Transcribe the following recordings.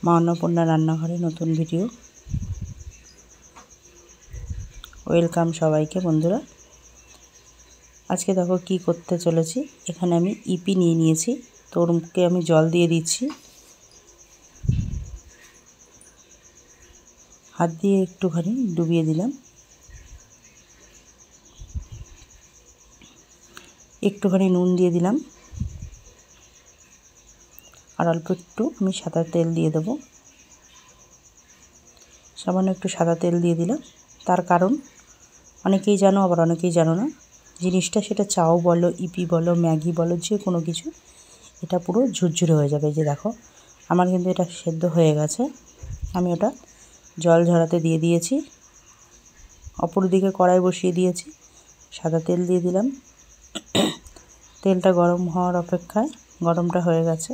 মা অন্নপূর্ণা রান্নাঘরে নতুন ভিডিও। ওয়েলকাম সবাইকে বন্ধুরা। আজকে দেখো কি করতে চলেছি। এখানে আমি ইপি নিয়ে নিয়েছি, তো ওরকে আমি জল দিয়ে দিচ্ছি। হাত দিয়ে একটুখানি ডুবিয়ে দিলাম। একটুখানি নুন দিয়ে দিলাম, আর অল্প একটু আমি সাদা তেল দিয়ে দেবো। সামান্য একটু সাদা তেল দিয়ে দিলাম। তার কারণ অনেকেই জানো, আবার অনেকেই জানো না জিনিসটা। সেটা চাও বলো, ইপি বলো, ম্যাগি বলো, যে কোনো কিছু, এটা পুরো ঝুরঝুরে হয়ে যাবে। যে দেখো আমার কিন্তু এটা সেদ্ধ হয়ে গেছে। আমি ওটা জল ঝরাতে দিয়ে দিয়েছি। অপর দিকে কড়াই বসিয়ে দিয়েছি, সাদা তেল দিয়ে দিলাম। তেলটা গরম হওয়ার অপেক্ষায়, গরমটা হয়ে গেছে।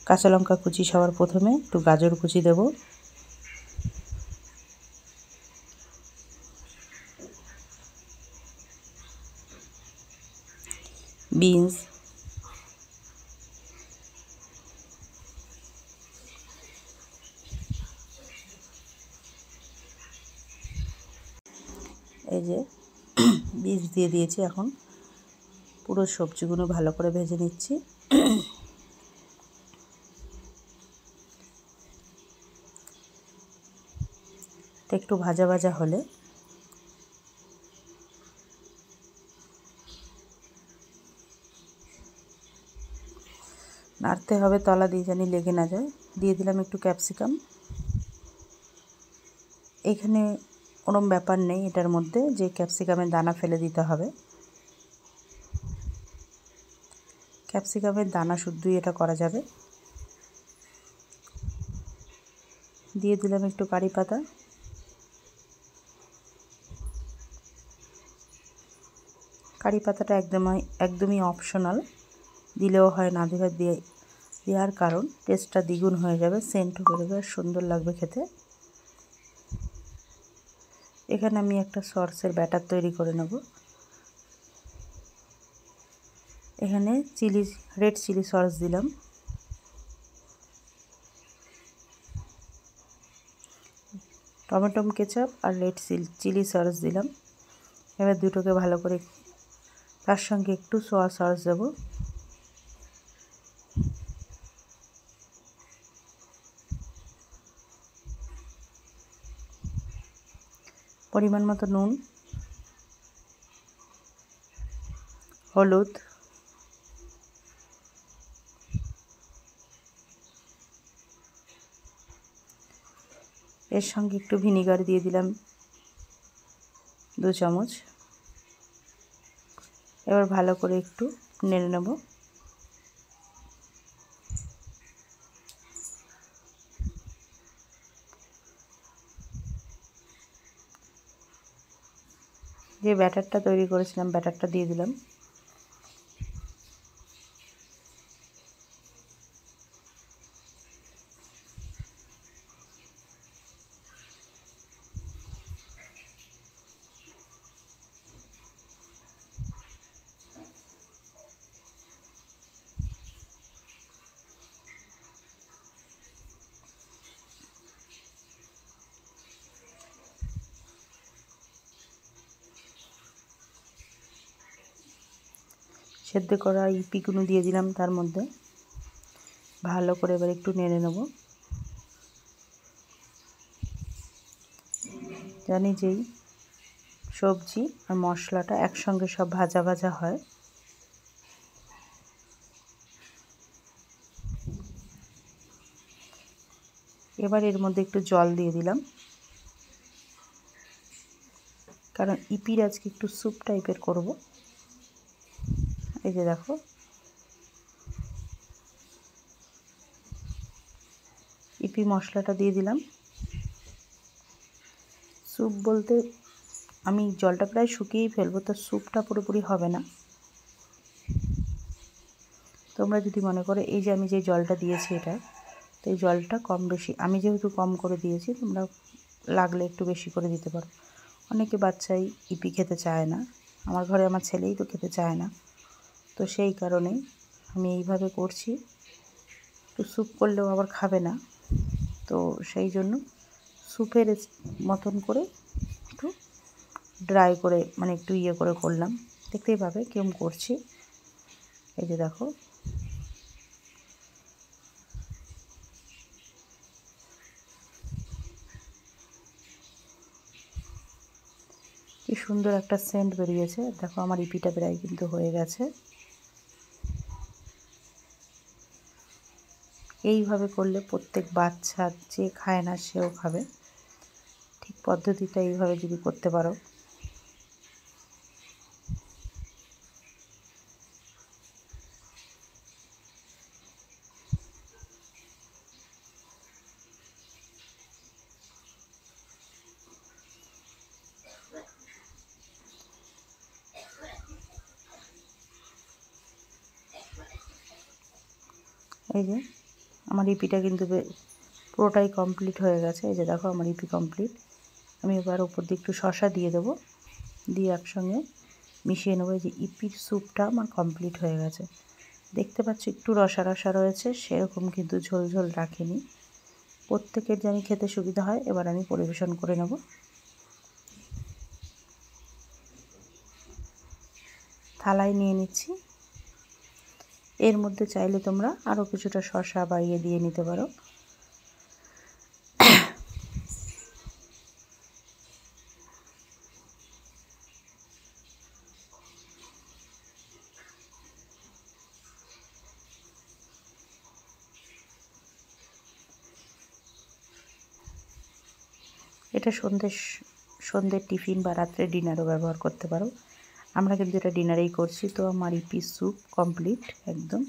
কাঁচা লঙ্কা কুচি সবার প্রথমে, একটু গাজর কুচি দেব, বিনস, এই যে বীজ দিয়ে দিয়েছি। এখন পুরো সবজিগুলো ভালো করে ভেজে নিচ্ছি। তো একটু ভাজা ভাজা হলে নাড়তে হবে, তলা দিয়ে জানি লেগে না যায়। দিয়ে দিলাম একটু ক্যাপসিকাম। এখানে ওরম ব্যাপার নেই এটার মধ্যে যে ক্যাপসিকামের দানা ফেলে দিতে হবে। ক্যাপসিকামের দানা শুদ্ধই এটা করা যাবে। দিয়ে দিলাম একটু কারি পাতা। কারি পাতাটা একদমই অপশনাল, দিলেও হয়, না দিলে দেওয়ার কারণ টেস্টটা দ্বিগুণ হয়ে যাবে, সেন্টও বেরোবে, আর সুন্দর লাগবে খেতে। এখানে আমি একটা সসের ব্যাটার তৈরি করে নেব। এখানে রেড চিলি সস দিলাম, টমেটো কেচাপ আর রেড চিলি সস দিলাম। এবার দুটোকে ভালো করে, তার সঙ্গে একটু সোয়া সস দেবো। পরিমাণ মতো নুন, হলুদ, এর সঙ্গে একটু ভিনিগার দিয়ে দিলাম 2 চামচ। এবার ভালো করে একটু নেড়ে নেব। যে ব্যাটারটা তৈরি করেছিলাম, ব্যাটারটা দিয়ে দিলাম। সেদ্ধ করা ইপিগুলো দিয়ে দিলাম তার মধ্যে। ভালো করে এবার একটু নেড়ে নেব। জানি যেই সবজি আর মশলাটা একসঙ্গে সব ভাজা ভাজা হয়। এবার এর মধ্যে একটু জল দিয়ে দিলাম, কারণ ইপির আজকে একটু স্যুপ টাইপের করব। এই যে দেখো, ইপি মশলাটা দিয়ে দিলাম। স্যুপ বলতে আমি জলটা প্রায় শুকিয়েই ফেলবো, তো স্যুপটা পুরোপুরি হবে না। তোমরা যদি মনে করো এই যে আমি যে জলটা দিয়েছি এটা, তো এই জলটা কম বেশি, আমি যেহেতু কম করে দিয়েছি, তোমরা লাগলে একটু বেশি করে দিতে পারো। অনেকে বাচ্চাই ইপি খেতে চায় না, আমার ঘরে আমার ছেলেই তো খেতে চায় না, তো সেই কারণেই আমি এইভাবে করছি। তো স্যুপ করলেও আবার খাবে না, তো সেই জন্য স্যুপের মতন করে একটু ড্রাই করে মানে একটু ইয়ে করে করলাম। দেখতেই পাবে কেমন করছি। এই যে দেখো, কি সুন্দর একটা সেন্ট বেরিয়েছে। দেখো আমার ইপিটা প্রায় কিন্তু হয়ে গেছে। এইভাবে করলে প্রত্যেক বাচ্চা যে খায় না সেও খাবে। ঠিক পদ্ধতিটা এইভাবে যদি করতে পারো। এই যে আমার ইপিটা কিন্তু পুরোটাই কমপ্লিট হয়ে গেছে। এই যে দেখো আমার ইপি কমপ্লিট। আমি এবার ওপর দিয়ে একটু শসা দিয়ে দেবো, দিয়ে একসঙ্গে মিশিয়ে নেবো। এই যে ইপির স্যুপটা আমার কমপ্লিট হয়ে গেছে। দেখতে পাচ্ছি একটু রসা রসা রয়েছে, সেরকম কিন্তু ঝোল ঝোল রাখিনি। প্রত্যেকের জানি খেতে সুবিধা হয়। এবার আমি পরিবেশন করে নেব। থালায় নিয়ে নিচ্ছি। এর মধ্যে চাইলে তোমরা আরও কিছুটা শসা বাড়িয়ে দিয়ে নিতে পারো। এটা সন্ধ্যের টিফিন বা রাত্রে ডিনারও ব্যবহার করতে পারো। আমরা কিন্তু এটা ডিনারেই করছি। তো আমার ইপি স্যুপ কমপ্লিট একদম।